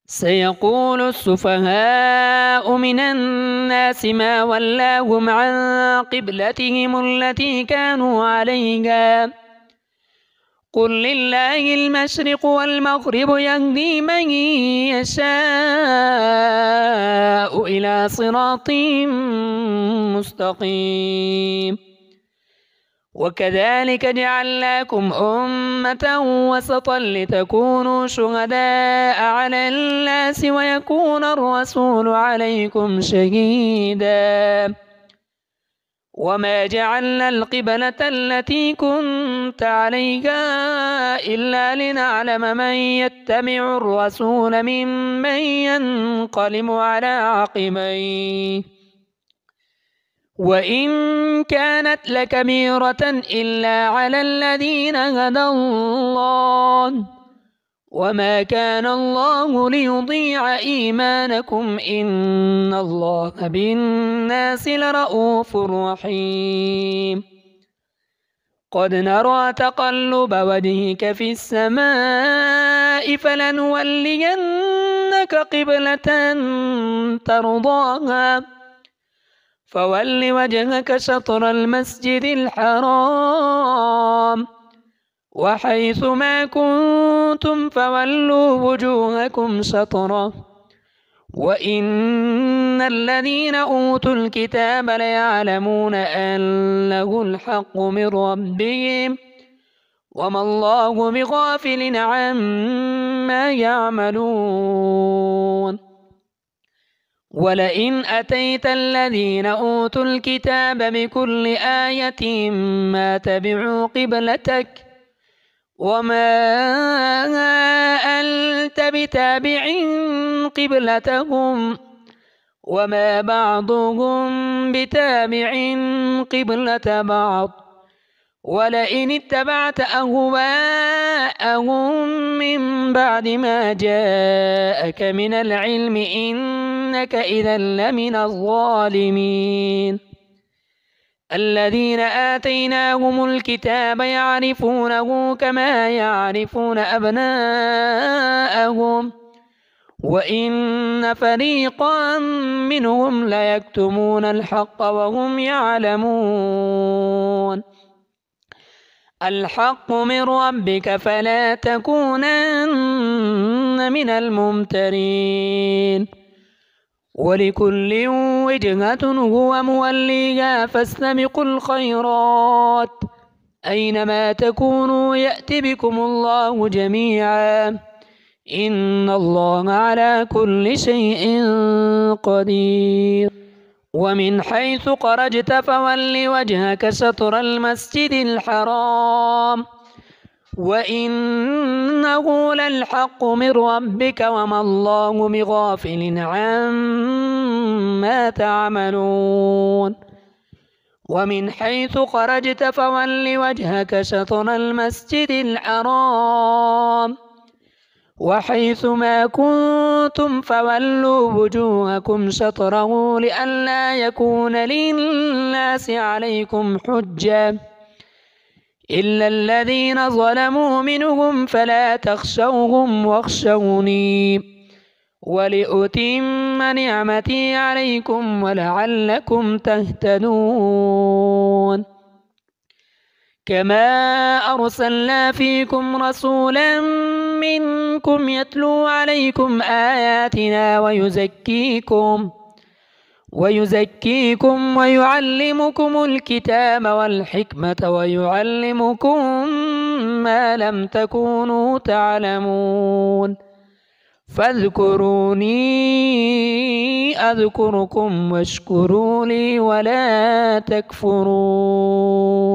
سيقول السفهاء من الناس ما ولاهم عن قبلتهم التي كانوا عليها قل لله المشرق والمغرب يهدي من يشاء إلى صراط مستقيم. وكذلك جعلناكم أمة وسطا لتكونوا شهداء على الناس ويكون الرسول عليكم شهيدا. وما جعلنا القبلة التي كنت عليها إلا لنعلم من يتبع الرسول ممن ينقلب على عقبيه وإن كانت لكبيرة إلا على الذين هدى الله وما كان الله ليضيع إيمانكم إن الله بالناس لرءوف رحيم. قد نرى تقلب وجهك في السماء فلنولينك قبلة ترضاها فول وجهك شطر المسجد الحرام وحيث ما كنتم فولوا وجوهكم شطره وإن الذين أوتوا الكتاب ليعلمون أنه الحق من ربهم وما الله بغافل عما يعملون. ولئن أتيت الذين أوتوا الكتاب بكل آية ما تبعوا قبلتك وما أنت بتابع قبلتهم وما بعضهم بتابع قبلة بعض ولئن اتبعت أهواءهم من بعد ما جاءك من العلم إنك إذا لمن الظالمين. الذين آتيناهم الكتاب يعرفونه كما يعرفون أبناءهم وإن فريقا منهم ليكتمون الحق وهم يعلمون. الحق من ربك فلا تكونن من الممترين. ولكل وجهة هو موليها فاستبقوا الخيرات أينما تكونوا يأت بكم الله جميعا إن الله على كل شيء قدير. ومن حيث خرجت فول وجهك شطر المسجد الحرام وإنه للحق من ربك وما الله بغافل عما تعملون. ومن حيث خرجت فول وجهك شطر المسجد الحرام وحيث ما كنتم فولوا وجوهكم شطره لئلا يكون للناس عليكم حجة إلا الذين ظلموا منهم فلا تخشوهم واخشوني ولأتم نعمتي عليكم ولعلكم تهتدون. كما أرسلنا فيكم رسولا منكم يتلو عليكم آياتنا ويزكيكم ويعلمكم الكتاب والحكمة ويعلمكم ما لم تكونوا تعلمون فاذكروني أذكركم واشكروا لي ولا تكفرون.